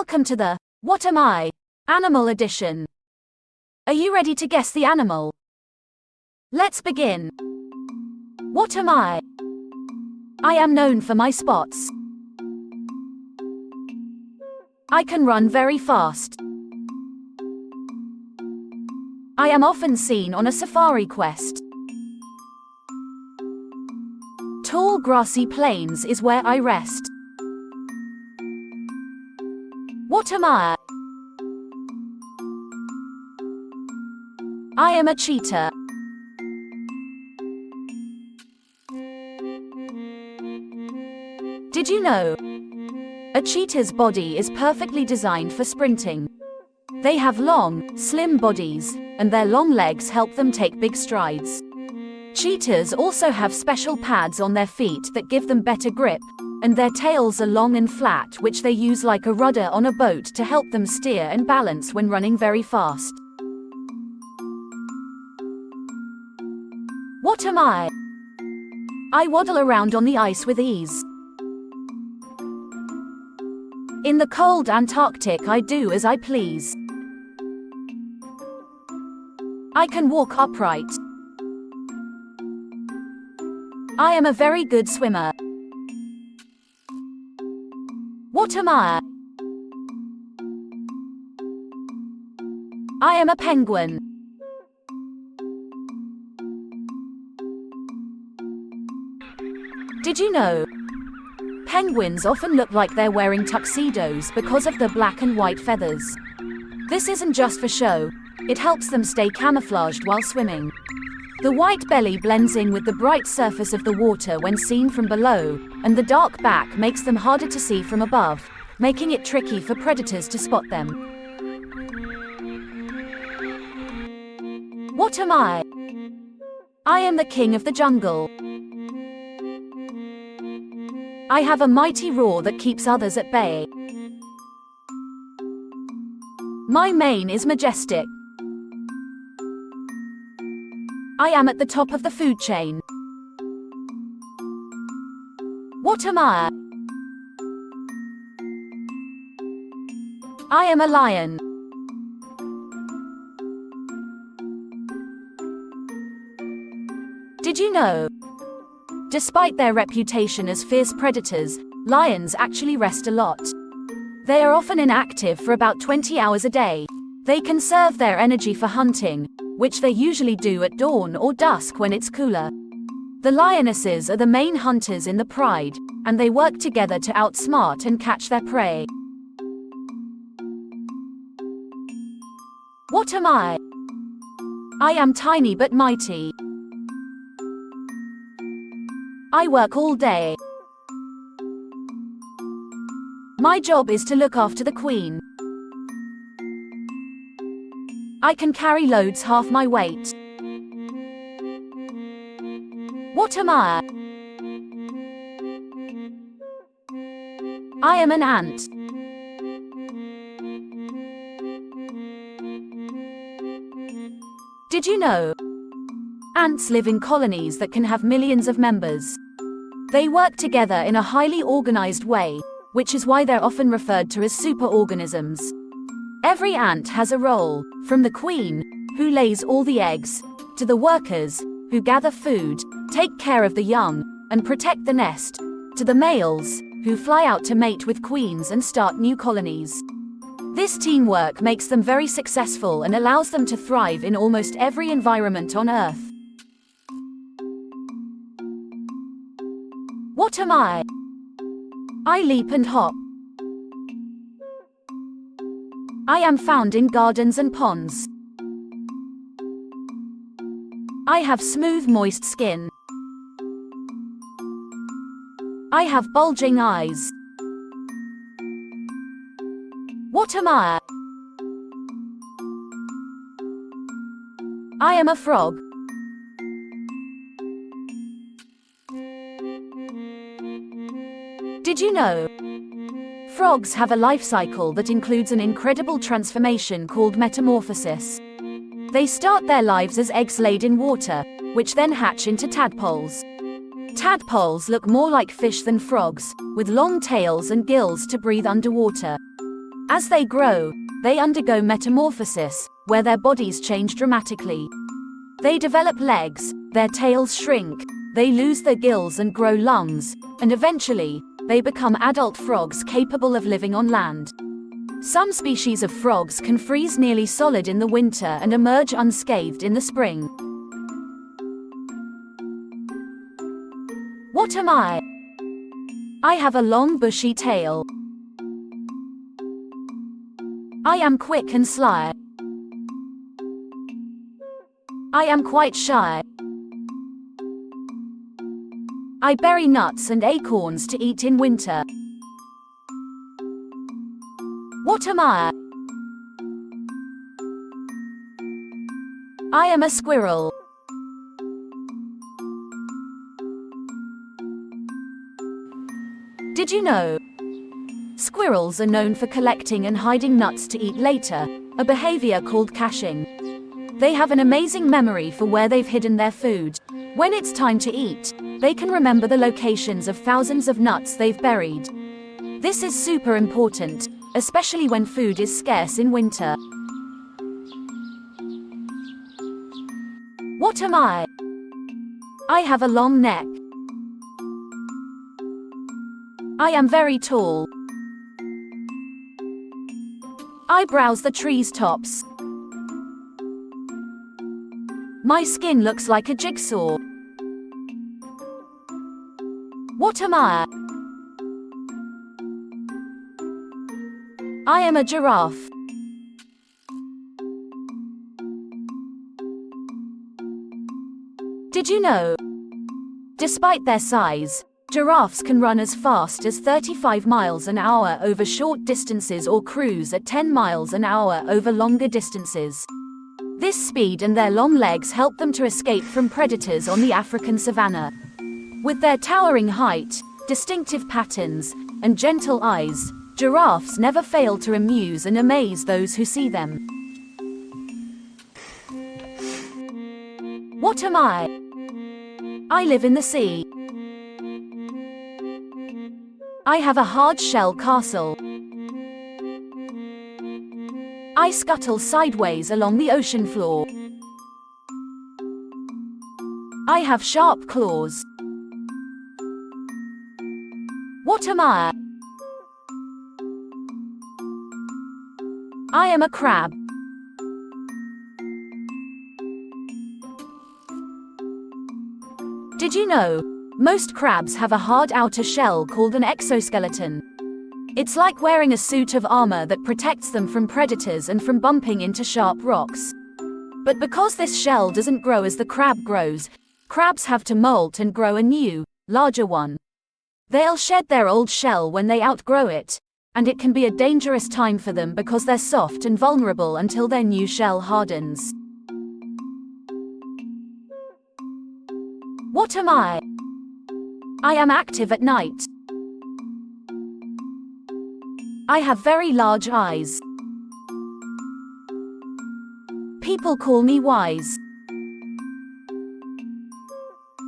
Welcome to the What Am I? Animal Edition. Are you ready to guess the animal? Let's begin. What am I? I am known for my spots. I can run very fast. I am often seen on a safari quest. Tall grassy plains is where I rest. What am I? I am a cheetah. Did you know? A cheetah's body is perfectly designed for sprinting. They have long, slim bodies, and their long legs help them take big strides. Cheetahs also have special pads on their feet that give them better grip, and their tails are long and flat, which they use like a rudder on a boat to help them steer and balance when running very fast. What am I? I waddle around on the ice with ease. In the cold Antarctic, I do as I please. I can walk upright. I am a very good swimmer. What am I? I am a penguin. Did you know? Penguins often look like they're wearing tuxedos because of the black and white feathers. This isn't just for show, it helps them stay camouflaged while swimming. The white belly blends in with the bright surface of the water when seen from below, and the dark back makes them harder to see from above, making it tricky for predators to spot them. What am I? I am the king of the jungle. I have a mighty roar that keeps others at bay. My mane is majestic. I am at the top of the food chain. What am I? I am a lion. Did you know? Despite their reputation as fierce predators, lions actually rest a lot. They are often inactive for about 20 hours a day. They conserve their energy for hunting, which they usually do at dawn or dusk when it's cooler. The lionesses are the main hunters in the pride, and they work together to outsmart and catch their prey. What am I? I am tiny but mighty. I work all day. My job is to look after the queen. I can carry loads half my weight. What am I? I am an ant. Did you know? Ants live in colonies that can have millions of members. They work together in a highly organized way, which is why they're often referred to as superorganisms. Every ant has a role, from the queen, who lays all the eggs, to the workers, who gather food, take care of the young, and protect the nest, to the males, who fly out to mate with queens and start new colonies. This teamwork makes them very successful and allows them to thrive in almost every environment on Earth. What am I? I leap and hop. I am found in gardens and ponds. I have smooth, moist skin. I have bulging eyes. What am I? I am a frog. Did you know? Frogs have a life cycle that includes an incredible transformation called metamorphosis. They start their lives as eggs laid in water, which then hatch into tadpoles. Tadpoles look more like fish than frogs, with long tails and gills to breathe underwater. As they grow, they undergo metamorphosis, where their bodies change dramatically. They develop legs, their tails shrink, they lose their gills and grow lungs, and eventually, they become adult frogs capable of living on land. Some species of frogs can freeze nearly solid in the winter and emerge unscathed in the spring. What am I? I have a long bushy tail. I am quick and sly. I am quite shy. I berry nuts and acorns to eat in winter. What am I? I am a squirrel. Did you know? Squirrels are known for collecting and hiding nuts to eat later, a behavior called caching. They have an amazing memory for where they've hidden their food. When it's time to eat, they can remember the locations of thousands of nuts they've buried. This is super important, especially when food is scarce in winter. What am I? I have a long neck. I am very tall. I browse the trees' tops. My skin looks like a jigsaw. What am I? I am a giraffe. Did you know? Despite their size, giraffes can run as fast as 35 miles an hour over short distances or cruise at 10 miles an hour over longer distances. This speed and their long legs help them to escape from predators on the African savanna. With their towering height, distinctive patterns, and gentle eyes, giraffes never fail to amuse and amaze those who see them. What am I? I live in the sea. I have a hard shell castle. I scuttle sideways along the ocean floor. I have sharp claws. What am I? I am a crab. Did you know? Most crabs have a hard outer shell called an exoskeleton. It's like wearing a suit of armor that protects them from predators and from bumping into sharp rocks. But because this shell doesn't grow as the crab grows, crabs have to molt and grow a new, larger one. They'll shed their old shell when they outgrow it, and it can be a dangerous time for them because they're soft and vulnerable until their new shell hardens. What am I? I am active at night. I have very large eyes. People call me wise.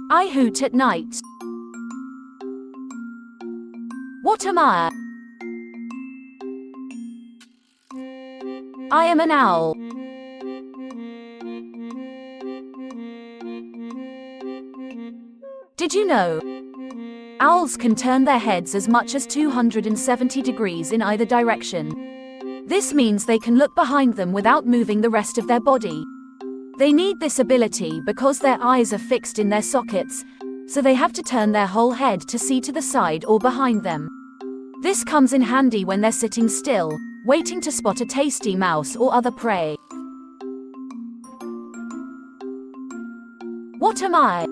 I hoot at night. What am I? I am an owl. Did you know? Owls can turn their heads as much as 270 degrees in either direction. This means they can look behind them without moving the rest of their body. They need this ability because their eyes are fixed in their sockets, so they have to turn their whole head to see to the side or behind them. This comes in handy when they're sitting still, waiting to spot a tasty mouse or other prey. What am I?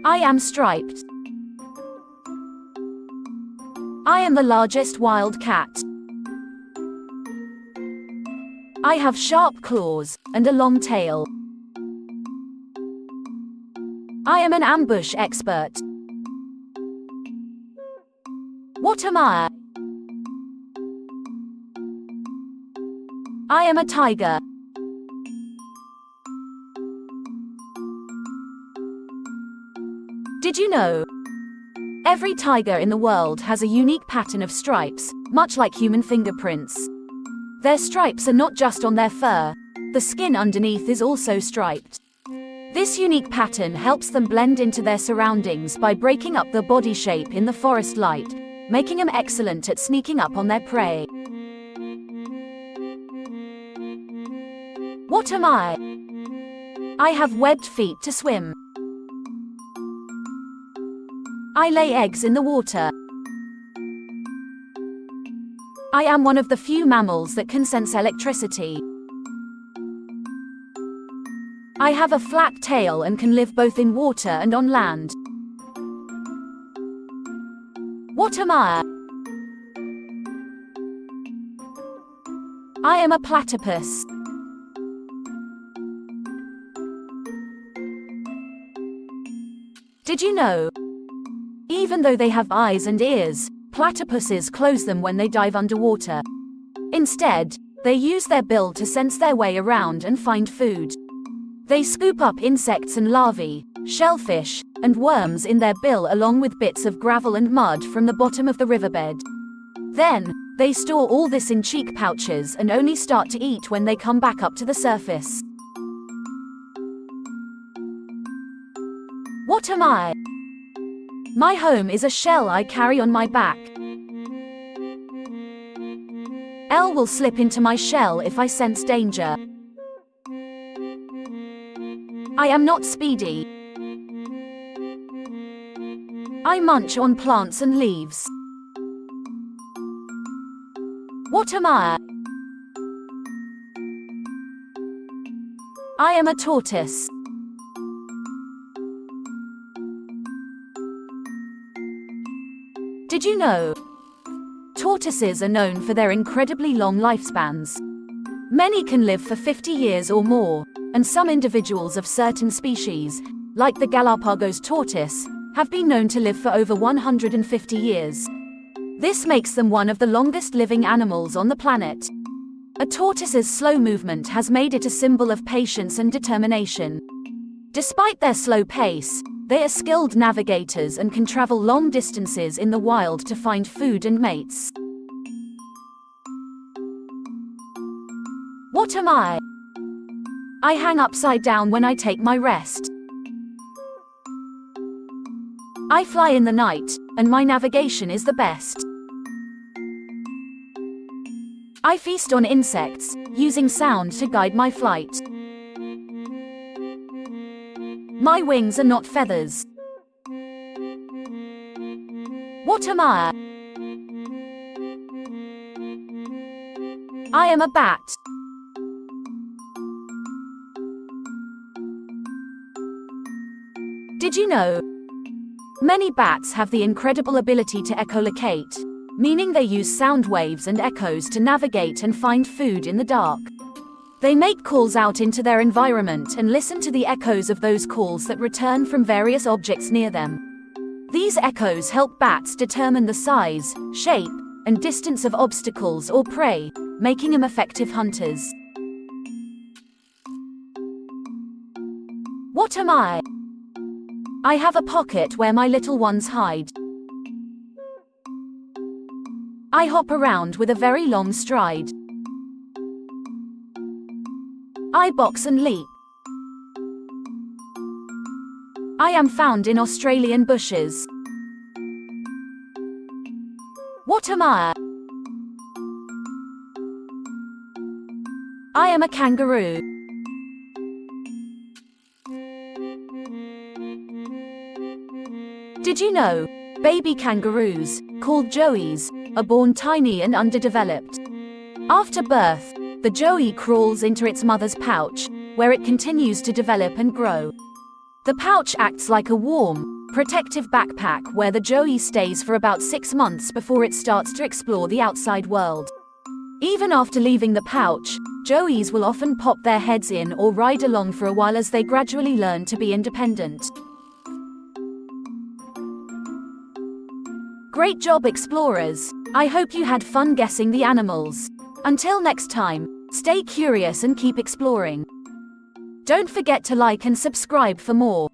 I am striped. I am the largest wild cat. I have sharp claws and a long tail. I am an ambush expert. What am I? I am a tiger. Did you know? Every tiger in the world has a unique pattern of stripes, much like human fingerprints. Their stripes are not just on their fur, the skin underneath is also striped. This unique pattern helps them blend into their surroundings by breaking up the body shape in the forest light, making them excellent at sneaking up on their prey. What am I? I have webbed feet to swim. I lay eggs in the water. I am one of the few mammals that can sense electricity. I have a flat tail and can live both in water and on land. What am I? I am a platypus. Did you know? Even though they have eyes and ears, platypuses close them when they dive underwater. Instead, they use their bill to sense their way around and find food. They scoop up insects and larvae, shellfish, and worms in their bill along with bits of gravel and mud from the bottom of the riverbed. Then, they store all this in cheek pouches and only start to eat when they come back up to the surface. What am I? My home is a shell I carry on my back. Elle will slip into my shell if I sense danger. I am not speedy. I munch on plants and leaves. What am I? I am a tortoise. Did you know? Tortoises are known for their incredibly long lifespans. Many can live for 50 years or more, and some individuals of certain species, like the Galapagos tortoise, have been known to live for over 150 years. This makes them one of the longest living animals on the planet. A tortoise's slow movement has made it a symbol of patience and determination. Despite their slow pace, they are skilled navigators and can travel long distances in the wild to find food and mates. What am I? I hang upside down when I take my rest. I fly in the night, and my navigation is the best. I feast on insects, using sound to guide my flight. My wings are not feathers. What am I? I am a bat. Did you know? Many bats have the incredible ability to echolocate, meaning they use sound waves and echoes to navigate and find food in the dark. They make calls out into their environment and listen to the echoes of those calls that return from various objects near them. These echoes help bats determine the size, shape, and distance of obstacles or prey, making them effective hunters. What am I? I have a pocket where my little ones hide. I hop around with a very long stride. I box and leap. I am found in Australian bushes. What am I? I am a kangaroo. Did you know? Baby kangaroos, called joeys, are born tiny and underdeveloped. After birth, the joey crawls into its mother's pouch, where it continues to develop and grow. The pouch acts like a warm, protective backpack where the joey stays for about 6 months before it starts to explore the outside world. Even after leaving the pouch, joeys will often pop their heads in or ride along for a while as they gradually learn to be independent. Great job, explorers! I hope you had fun guessing the animals. Until next time, stay curious and keep exploring. Don't forget to like and subscribe for more.